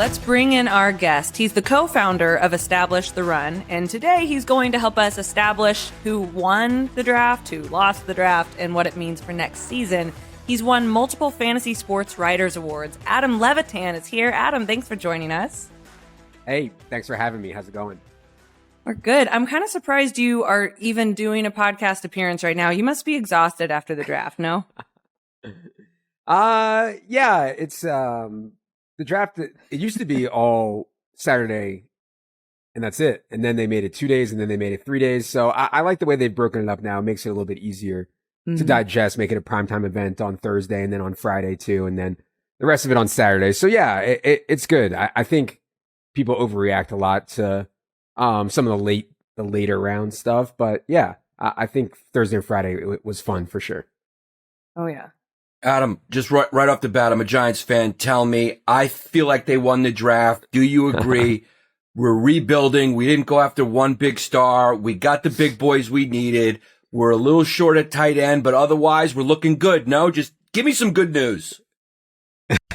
let's bring in our guest. He's the co-founder of Establish the Run, and today he's going to help us establish who won the draft, who lost the draft, and what it means for next season. He's won multiple fantasy sports writers awards. Adam Levitan is here. Adam, thanks for joining us. Hey, thanks for having me. How's it going? We're good. I'm kind of surprised you are even doing a podcast appearance right now. You must be exhausted after the draft, no? Yeah, it's the draft. It used to be all Saturday and that's it. And then they made it 2 days and then they made it 3 days. So I like the way they've broken it up now. It makes it a little bit easier to digest, make it a primetime event on Thursday and then on Friday too. And then the rest of it on Saturday. So yeah, it's good. I think people overreact a lot to some of the later round stuff. But yeah, I think Thursday and Friday it was fun for sure. Oh yeah. Adam, just right off the bat, I'm a Giants fan. Tell me, I feel like they won the draft. Do you agree? We're rebuilding. We didn't go after one big star. We got the big boys we needed. We're a little short at tight end, but otherwise we're looking good. No, just give me some good news.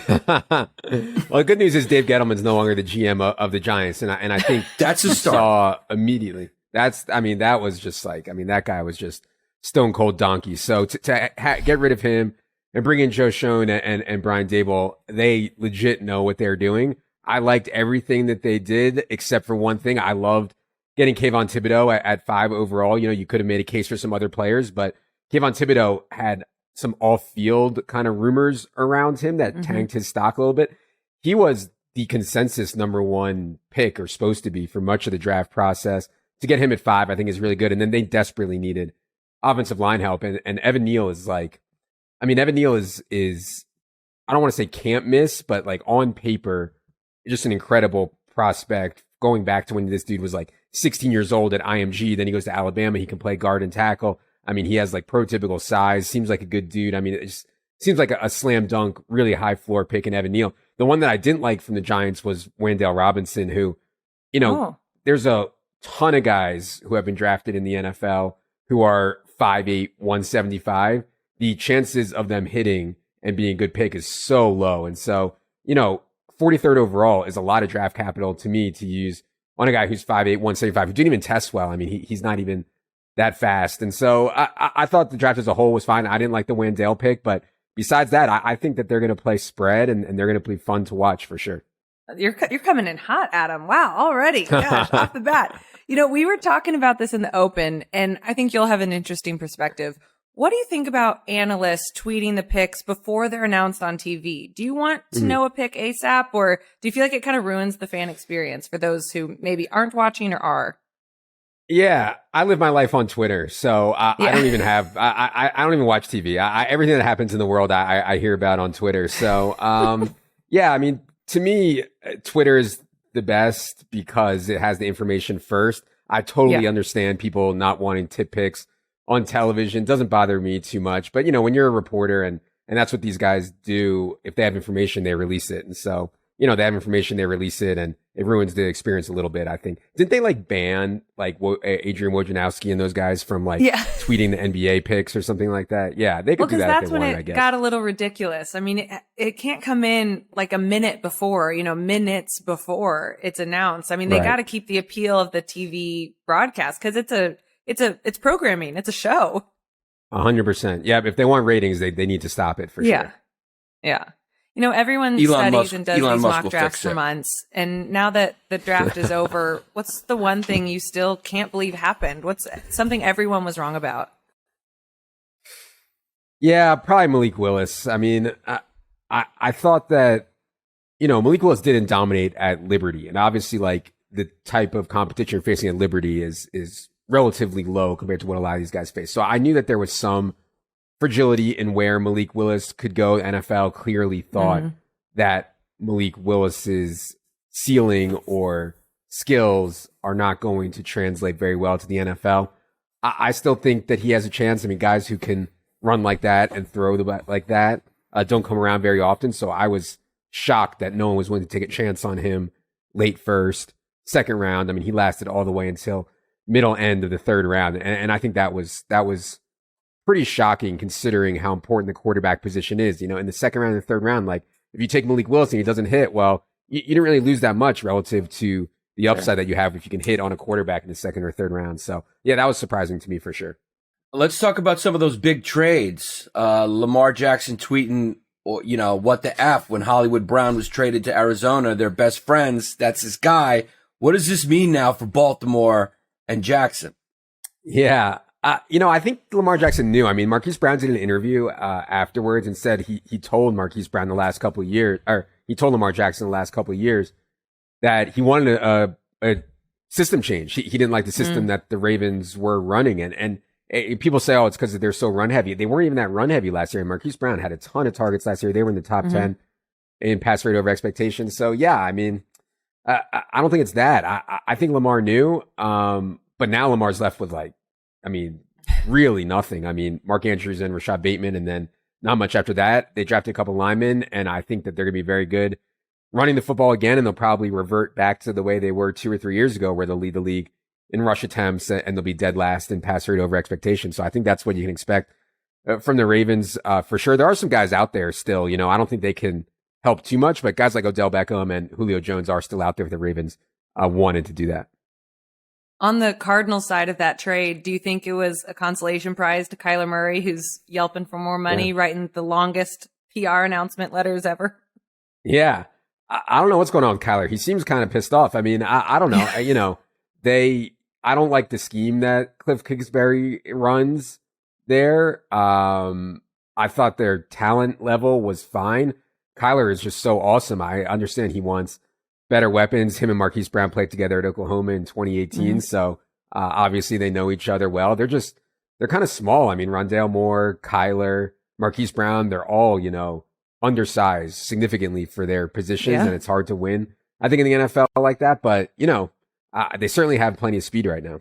Well, the good news is Dave Gettleman's no longer the GM of the Giants, and I think that's a start. Saw immediately. That was just like, that guy was just stone cold donkey. So to get rid of him and bring in Joe Schoen and Brian Daboll, they legit know what they're doing. I liked everything that they did except for one thing. I loved getting Kayvon Thibodeau at 5 overall. You know, you could have made a case for some other players, but Kayvon Thibodeau had some off-field kind of rumors around him that tanked his stock a little bit. He was the consensus number one pick, or supposed to be, for much of the draft process. To get him at 5, I think is really good. And then they desperately needed offensive line help. And Evan Neal is like, Evan Neal is I don't want to say can't miss, but like on paper, just an incredible prospect. Going back to when this dude was like 16 years old at IMG, then he goes to Alabama. He can play guard and tackle. He has like prototypical size, seems like a good dude. It just seems like a slam dunk, really high floor pick in Evan Neal. The one that I didn't like from the Giants was Wan'Dale Robinson, who, there's a ton of guys who have been drafted in the NFL who are 5'8", 175. The chances of them hitting and being a good pick is so low. And so, 43rd overall is a lot of draft capital to me to use on a guy who's 5'8", 175, who didn't even test well. He's not even that fast. And so I thought the draft as a whole was fine. I didn't like the Wan'Dale pick, but besides that, I think that they're going to play spread and they're going to be fun to watch for sure. You're coming in hot, Adam. Wow, already. Gosh, off the bat. We were talking about this in the open, and I think you'll have an interesting perspective. What do you think about analysts tweeting the picks before they're announced on TV? Do you want to know a pick ASAP, or do you feel like it kind of ruins the fan experience for those who maybe aren't watching or are? Yeah, I live my life on Twitter, so I don't even have, I don't even watch TV. Everything that happens in the world, I hear about on Twitter. So, to me, Twitter is the best because it has the information first. I totally understand people not wanting tip picks on television. It doesn't bother me too much, but when you're a reporter and that's what these guys do, if they have information, they release it. And so, they have information, they release it, and it ruins the experience a little bit, I think. Didn't they ban Adrian Wojnarowski and those guys from tweeting the NBA picks or something like that? Yeah, they could do that if they wanted, I guess. That's when it got a little ridiculous. It can't come in like a minute before, minutes before it's announced. They got to keep the appeal of the TV broadcast because it's programming. It's a show. 100%. Yeah, if they want ratings, they need to stop it for sure. Yeah. Everyone studies and does these mock drafts for months. And now that the draft is over, what's the one thing you still can't believe happened? What's something everyone was wrong about? Yeah, probably Malik Willis. I thought that, Malik Willis didn't dominate at Liberty. And obviously, the type of competition you're facing at Liberty is relatively low compared to what a lot of these guys face. So I knew that there was some fragility in where Malik Willis could go. NFL clearly thought that Malik Willis's ceiling or skills are not going to translate very well to the NFL. I still think that he has a chance. Guys who can run like that and throw the bat like that don't come around very often. So I was shocked that no one was willing to take a chance on him late first, second round. He lasted all the way until middle end of the third round. And I think that was pretty shocking considering how important the quarterback position is. In the second round and the third round, if you take Malik Willis and he doesn't hit, well, you didn't really lose that much relative to the upside that you have if you can hit on a quarterback in the second or third round. So yeah, that was surprising to me for sure. Let's talk about some of those big trades. Lamar Jackson tweeting, what the F when Hollywood Brown was traded to Arizona. They're best friends. That's his guy. What does this mean now for Baltimore and Jackson? Yeah. I think Lamar Jackson knew. I mean, Marquise Brown did an interview afterwards and said he told Marquise Brown the last couple of years, or he told Lamar Jackson the last couple of years that he wanted a system change. He didn't like the system that the Ravens were running in. And people say, oh, it's because they're so run heavy. They weren't even that run heavy last year. And Marquise Brown had a ton of targets last year. They were in the top 10 in pass rate over expectations. So yeah, I mean, I don't think it's that. I think Lamar knew. But now Lamar's left with really nothing. I mean, Mark Andrews and Rashad Bateman, and then not much after that. They drafted a couple linemen, and I think that they're going to be very good running the football again, and they'll probably revert back to the way they were 2 or 3 years ago, where they'll lead the league in rush attempts, and they'll be dead last in pass rate over expectations. So I think that's what you can expect from the Ravens for sure. There are some guys out there still. I don't think they can help too much, but guys like Odell Beckham and Julio Jones are still out there if the Ravens wanted to do that. On the Cardinals side of that trade, do you think it was a consolation prize to Kyler Murray, who's yelping for more money, writing the longest PR announcement letters ever? Yeah. I don't know what's going on with Kyler. He seems kind of pissed off. I mean, I don't know. I don't like the scheme that Cliff Kingsbury runs there. I thought their talent level was fine. Kyler is just so awesome. I understand he wants better weapons. Him and Marquise Brown played together at Oklahoma in 2018. So obviously they know each other well. They're kind of small. I mean, Rondale Moore, Kyler, Marquise Brown, they're all, undersized significantly for their positions, and it's hard to win, I think, in the NFL like that. But, they certainly have plenty of speed right now.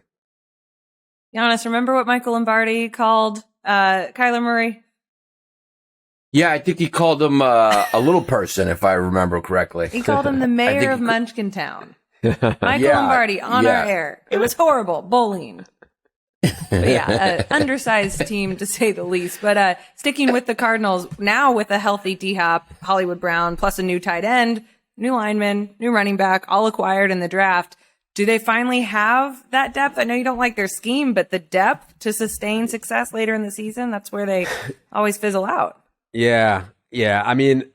Giannis, remember what Michael Lombardi called Kyler Murray? Yeah, I think he called him a little person, if I remember correctly. He called him the mayor of Munchkintown. Michael Lombardi on our air. It was horrible. Bullying. But undersized team to say the least. But sticking with the Cardinals, now with a healthy D-Hop, Hollywood Brown, plus a new tight end, new lineman, new running back, all acquired in the draft. Do they finally have that depth? I know you don't like their scheme, but the depth to sustain success later in the season, that's where they always fizzle out. Yeah. I mean,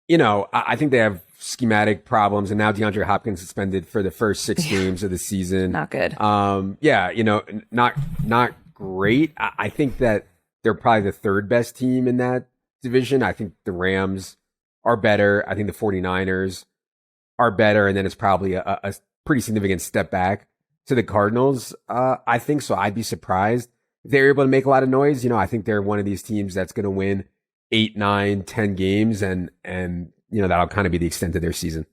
I think they have schematic problems, and now DeAndre Hopkins suspended for the first 6 games of the season. Not good. Not great. I think that they're probably the 3rd best team in that division. I think the Rams are better. I think the 49ers are better, and then it's probably a pretty significant step back to the Cardinals. I think so. I'd be surprised if they're able to make a lot of noise. I think they're one of these teams that's going to win 8, 9, 10 games, and that'll kind of be the extent of their season.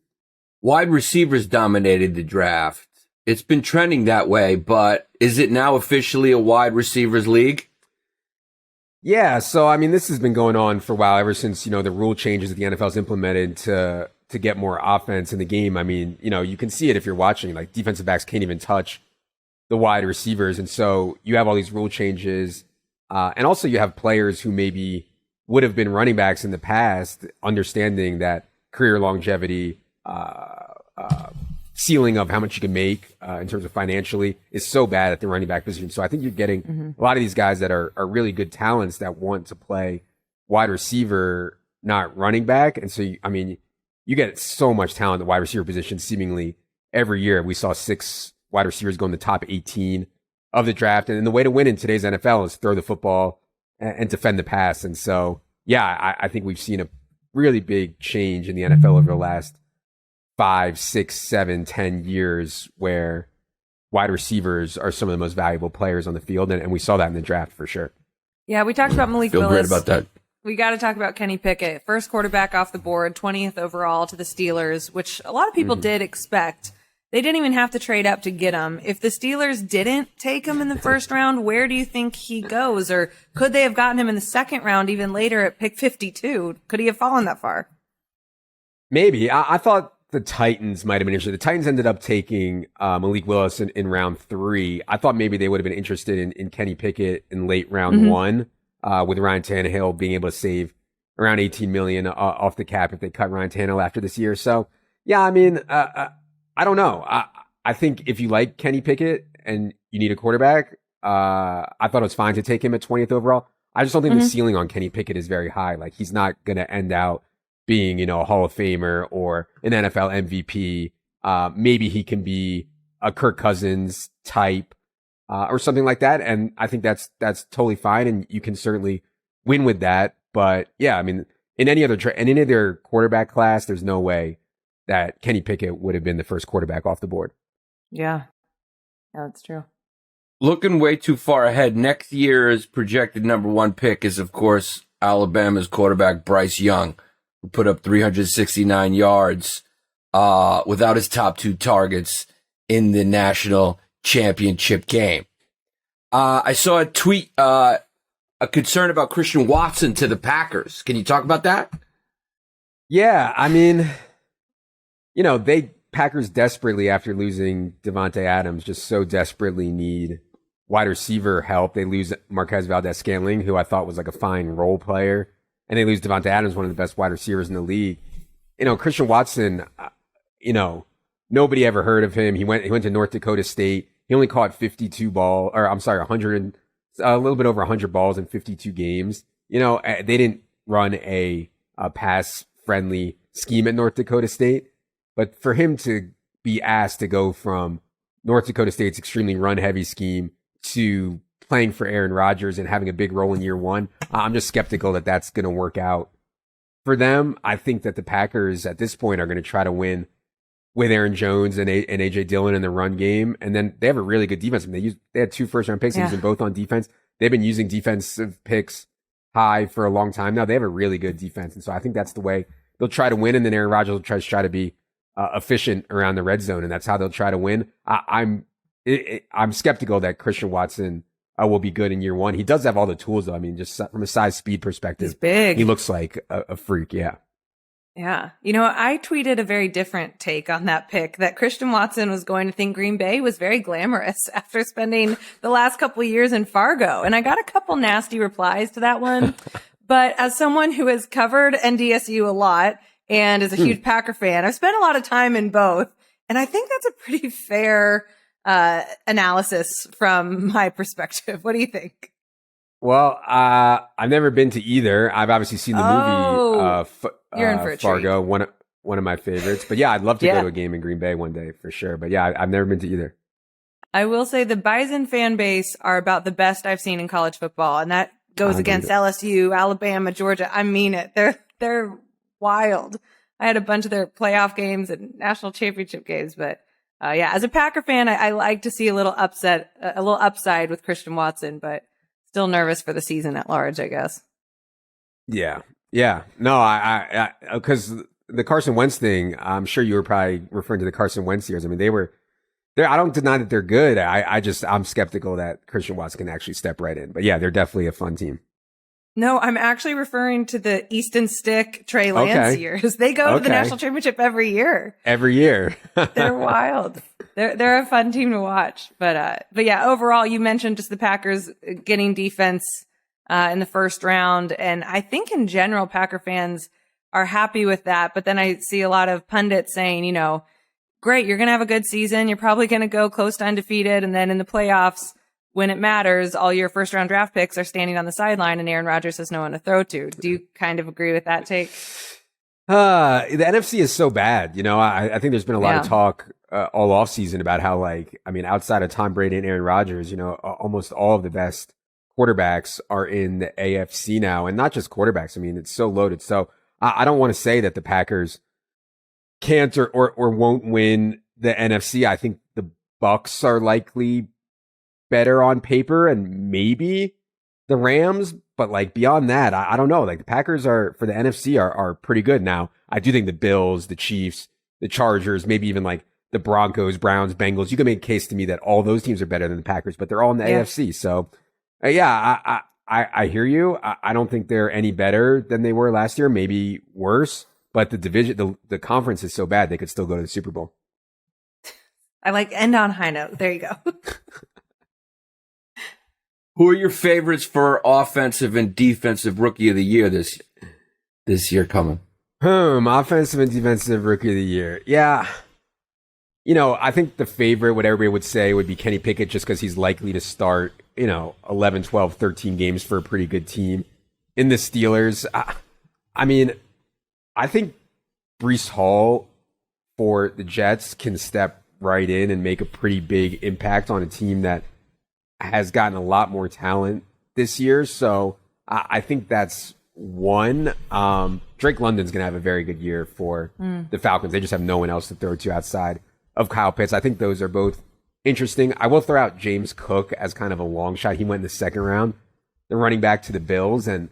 Wide receivers dominated the draft. It's been trending that way, but is it now officially a wide receivers league? Yeah, so I mean, this has been going on for a while, ever since the rule changes that the NFL's implemented to get more offense in the game. I mean, you can see it if you're watching. Like, defensive backs can't even touch the wide receivers, and so you have all these rule changes, and also you have players who maybe would have been running backs in the past, understanding that career longevity, ceiling of how much you can make in terms of financially is so bad at the running back position. So I think you're getting a lot of these guys that are really good talents that want to play wide receiver, not running back. And so, you get so much talent at the wide receiver position seemingly every year. We saw 6 wide receivers go in the top 18 of the draft. And the way to win in today's NFL is throw the football and defend the pass. And so, I think we've seen a really big change in the NFL over the last 5, 6, 7, 10 years, where wide receivers are some of the most valuable players on the field. And we saw that in the draft for sure. Yeah, we talked about Malik Feel Willis. great about that. We got to talk about Kenny Pickett. First quarterback off the board, 20th overall to the Steelers, which a lot of people did expect. They didn't even have to trade up to get him. If the Steelers didn't take him in the first round, where do you think he goes? Or could they have gotten him in the second round, even later at pick 52? Could he have fallen that far? Maybe. I thought the Titans might have been interested. The Titans ended up taking Malik Willis in round 3. I thought maybe they would have been interested in Kenny Pickett in late round 1, with Ryan Tannehill being able to save around $18 million off the cap if they cut Ryan Tannehill after this year. So, Yeah, I mean, I don't know. I think if you like Kenny Pickett and you need a quarterback, I thought it was fine to take him at 20th overall. I just don't think the ceiling on Kenny Pickett is very high. Like, he's not going to end out being, a Hall of Famer or an NFL MVP. Maybe he can be a Kirk Cousins type, or something like that. And I think that's totally fine. And you can certainly win with that. But yeah, I mean, in any other quarterback class, there's no way that Kenny Pickett would have been the first quarterback off the board. Yeah, that's true. Looking way too far ahead, next year's projected number 1 pick is, of course, Alabama's quarterback Bryce Young, who put up 369 yards without his top 2 targets in the national championship game. I saw a tweet, a concern about Christian Watson to the Packers. Can you talk about that? Yeah, I mean, Packers desperately, after losing Devontae Adams, just so desperately need wide receiver help. They lose Marquez Valdez-Scantling, who I thought was like a fine role player, and they lose Devontae Adams, one of the best wide receivers in the league. Christian Watson, nobody ever heard of him. He went to North Dakota State. He only caught 100, a little bit over 100 balls in 52 games. They didn't run a pass-friendly scheme at North Dakota State. But for him to be asked to go from North Dakota State's extremely run-heavy scheme to playing for Aaron Rodgers and having a big role in year 1, I'm just skeptical that that's going to work out for them. I think that the Packers at this point are going to try to win with Aaron Jones and A.J. Dillon in the run game. And then they have a really good defense. They had 2 first-round picks, using both on defense. They've been using defensive picks high for a long time now. They have a really good defense. And so I think that's the way they'll try to win. And then Aaron Rodgers will try to be efficient around the red zone, and that's how they'll try to win. I'm skeptical that Christian Watson will be good in year 1. He does have all the tools, though. I mean, just from a size speed perspective, he's big. He looks like a freak. Yeah. Yeah. I tweeted a very different take on that pick, that Christian Watson was going to think Green Bay was very glamorous after spending the last couple of years in Fargo. And I got a couple nasty replies to that one. But as someone who has covered NDSU a lot and is a huge Packer fan, I've spent a lot of time in both. And I think that's a pretty fair analysis from my perspective. What do you think? Well, I've never been to either. I've obviously seen the movie you're in for a Fargo, treat. one of my favorites. But yeah, I'd love to go to a game in Green Bay one day for sure. But yeah, I've never been to either. I will say the Bison fan base are about the best I've seen in college football, and that goes against LSU, Alabama, Georgia. I mean it. They're wild. I had a bunch of their playoff games and national championship games, but as a Packer fan, I like to see a little upside with Christian Watson, but still nervous for the season at large, I guess. Yeah. No, I because the Carson Wentz thing, I'm sure you were probably referring to the Carson Wentz years. I mean, I don't deny that they're good. I'm skeptical that Christian Watson can actually step right in. But yeah, they're definitely a fun team. No, I'm actually referring to the Easton Stick Trey Lance years. They go to the national championship every year. They're wild. They're a fun team to watch. But yeah, overall, you mentioned just the Packers getting defense in the first round. And I think in general, Packer fans are happy with that. But then I see a lot of pundits saying, great, you're going to have a good season. You're probably going to go close to undefeated. And then in the playoffs, when it matters, all your first round draft picks are standing on the sideline and Aaron Rodgers has no one to throw to. Do you kind of agree with that take? The NFC is so bad. I think there's been a lot of talk all offseason about how, outside of Tom Brady and Aaron Rodgers, almost all of the best quarterbacks are in the AFC now. And not just quarterbacks. I mean, it's so loaded. So I don't want to say that the Packers can't or won't win the NFC. I think the Bucs are likely better on paper and maybe the Rams, but beyond that, I don't know. The Packers are, for the NFC, are pretty good. Now, I do think the Bills, the Chiefs, the Chargers, maybe even the Broncos, Browns, Bengals, you can make a case to me that all those teams are better than the Packers, but they're all in the AFC. So I hear you. I don't think they're any better than they were last year, maybe worse, but the division, the conference is so bad they could still go to the Super Bowl. I end on high note. There you go. Who are your favorites for offensive and defensive rookie of the year this year coming? Offensive and defensive rookie of the year. Yeah. I think the favorite, what everybody would say, would be Kenny Pickett just because he's likely to start, 11, 12, 13 games for a pretty good team in the Steelers. I think Breece Hall for the Jets can step right in and make a pretty big impact on a team that has gotten a lot more talent this year. So I think that's one. Drake London's going to have a very good year for the Falcons. They just have no one else to throw to outside of Kyle Pitts. I think those are both interesting. I will throw out James Cook as kind of a long shot. He went in the second round, the running back to the Bills. And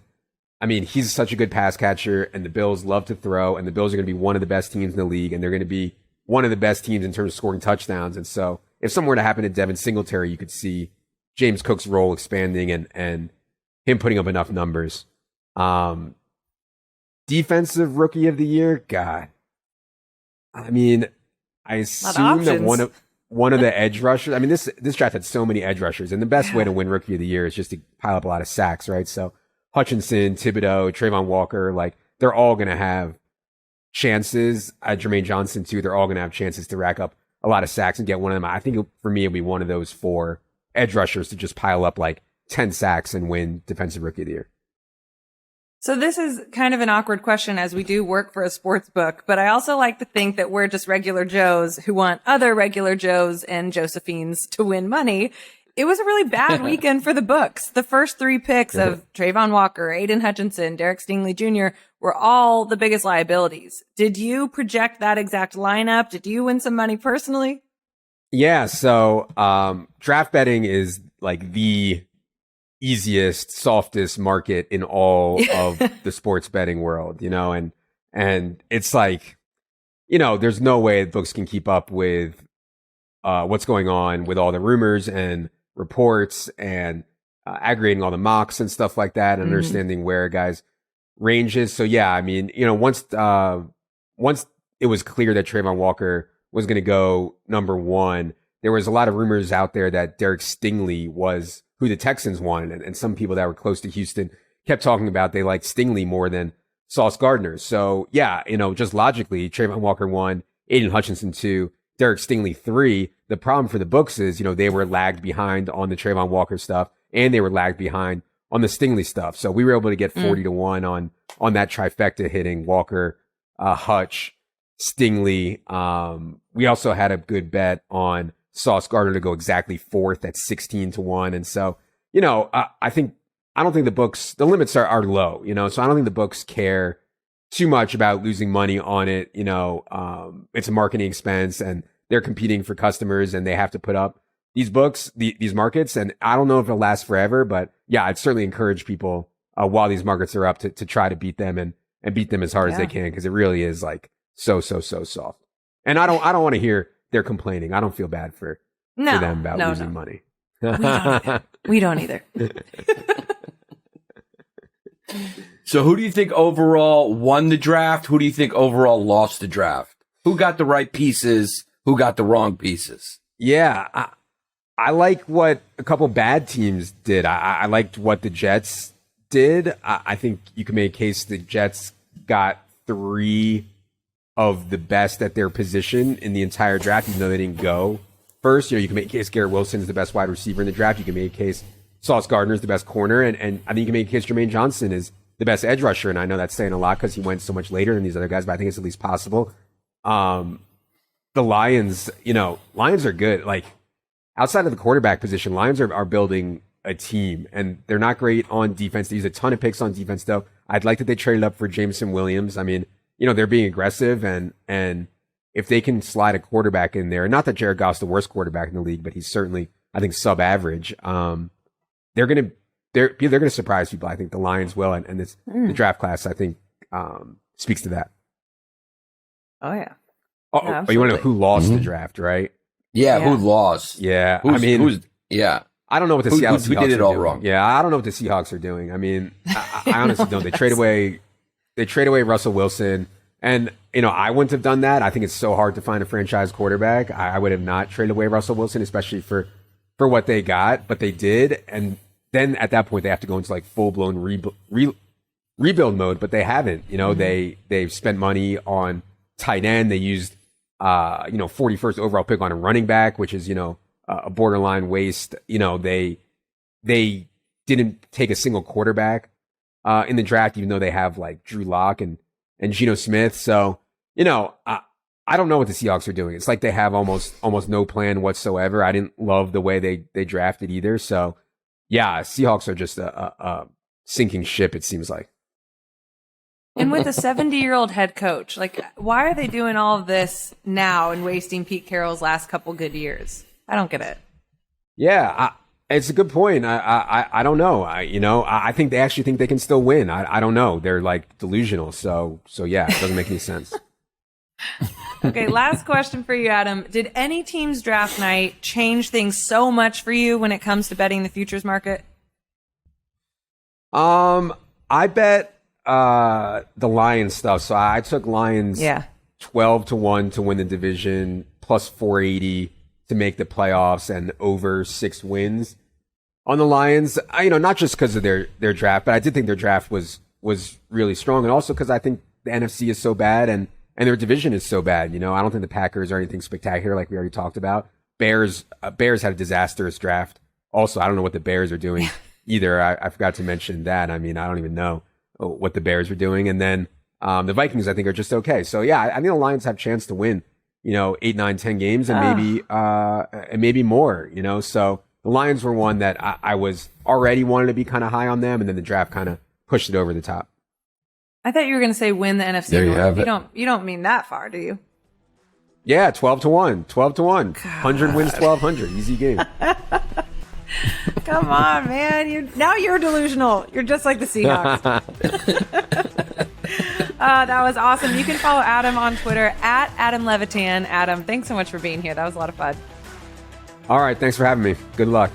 he's such a good pass catcher, and the Bills love to throw, and the Bills are going to be one of the best teams in the league, and they're going to be one of the best teams in terms of scoring touchdowns. And so if something were to happen to Devin Singletary, you could see James Cook's role expanding and him putting up enough numbers. Defensive rookie of the year, God. I assume that one of the edge rushers. This draft had so many edge rushers, and the best way to win rookie of the year is just to pile up a lot of sacks, right? So Hutchinson, Thibodeau, Trayvon Walker, they're all going to have chances. Jermaine Johnson too. They're all going to have chances to rack up a lot of sacks and get one of them. I think for me, it'll be one of those 4 edge rushers to just pile up 10 sacks and win defensive rookie of the year. So this is kind of an awkward question as we do work for a sports book, but I also like to think that we're just regular Joes who want other regular Joes and Josephines to win money. It was a really bad weekend for the books. The first 3 picks of Trayvon Walker, Aiden Hutchinson, Derek Stingley Jr. were all the biggest liabilities. Did you project that exact lineup? Did you win some money personally? Yeah. So, draft betting is the easiest, softest market in all of the sports betting world, and it's there's no way books can keep up with, what's going on with all the rumors and reports and aggregating all the mocks and stuff like that and understanding where guys ranges. So yeah, once it was clear that Trayvon Walker was going to go number 1, there was a lot of rumors out there that Derek Stingley was who the Texans wanted. And some people that were close to Houston kept talking about they liked Stingley more than Sauce Gardner. So yeah, just logically, Trayvon Walker 1, Aiden Hutchinson 2, Derek Stingley 3. The problem for the books is, they were lagged behind on the Trayvon Walker stuff, and they were lagged behind on the Stingley stuff. So we were able to get 40 to 1 on that trifecta hitting Walker, Hutch, Stingley. We also had a good bet on Sauce Gardner to go exactly 4th at 16 to 1. And so, I don't think the limits are low, so I don't think the books care too much about losing money on it. It's a marketing expense and they're competing for customers and they have to put up these books, these markets. And I don't know if it'll last forever, but yeah, I'd certainly encourage people while these markets are up to try to beat them and beat them as hard as they can. Cause it really is so soft. And I don't want to hear they're complaining. I don't feel bad for them about losing money. We don't either. So who do you think overall won the draft? Who do you think overall lost the draft? Who got the right pieces? Who got the wrong pieces? Yeah, I like what a couple bad teams did. I liked what the Jets did. I think you can make a case the Jets got 3 of the best at their position in the entire draft, even though they didn't go first. You can make a case Garrett Wilson is the best wide receiver in the draft. You can make a case Sauce Gardner is the best corner. And I think you can make a case Jermaine Johnson is the best edge rusher. And I know that's saying a lot because he went so much later than these other guys, but I think it's at least possible. The Lions, Lions are good. Outside of the quarterback position, Lions are building a team, and they're not great on defense. They use a ton of picks on defense, though. I'd like that they traded up for Jameson Williams. They're being aggressive, and if they can slide a quarterback in there, not that Jared Goff's the worst quarterback in the league, but he's certainly, I think, sub-average. They're gonna surprise people. I think the Lions will, and the draft class, I think, speaks to that. Oh yeah. Oh, you want to know who lost the draft, right? Yeah, who lost? Yeah, yeah. I don't know what the Seattle Seahawks who did it all doing. wrong. Yeah, I don't know what the Seahawks are doing. I honestly don't. They trade away Russell Wilson, and I wouldn't have done that. I think it's so hard to find a franchise quarterback. I would have not traded away Russell Wilson, especially for what they got, but they did, and then at that point they have to go into full blown rebuild mode, but they haven't. They've spent money on tight end. They used 41st overall pick on a running back, which is a borderline waste. They didn't take a single quarterback in the draft, even though they have like Drew Lock and Geno Smith. So I don't know what the Seahawks are doing. It's like they have almost no plan whatsoever. I didn't love the way they drafted either. So yeah, Seahawks are just a sinking ship, it seems like. And with a 70-year-old head coach, like, why are they doing all of this now and wasting Pete Carroll's last couple good years? I don't get it. Yeah, it's a good point. I don't know. I think they actually think they can still win. I don't know. They're like delusional. So yeah, it doesn't make any sense. Okay, last question for you, Adam. Did any team's draft night change things so much for you when it comes to betting the futures market? I bet the Lions stuff. So I took Lions 12-1 to win the division, plus 480 to make the playoffs, and over 6 wins on the Lions. Not just because of their draft, but I did think their draft was really strong, and also because I think the NFC is so bad and their division is so bad. I don't think the Packers are anything spectacular, like we already talked about. Bears had a disastrous draft. Also, I don't know what the Bears are doing either. I forgot to mention that. I don't even know what the Bears are doing. And then the Vikings, I think, are just okay. So yeah, I think the Lions have a chance to win, 8, 9, 10 games and maybe more, So the Lions were one that I was already wanted to be kind of high on them, and then the draft kind of pushed it over the top. I thought you were going to say win the NFC. There you have it. You don't mean that far, do you? Yeah, 12-1. 12-1. 100 wins, 1,200. Easy game. Come on, man. Now you're delusional. You're just like the Seahawks. That was awesome. You can follow Adam on Twitter at Adam Levitan. Adam, thanks so much for being here. That was a lot of fun. All right. Thanks for having me. Good luck.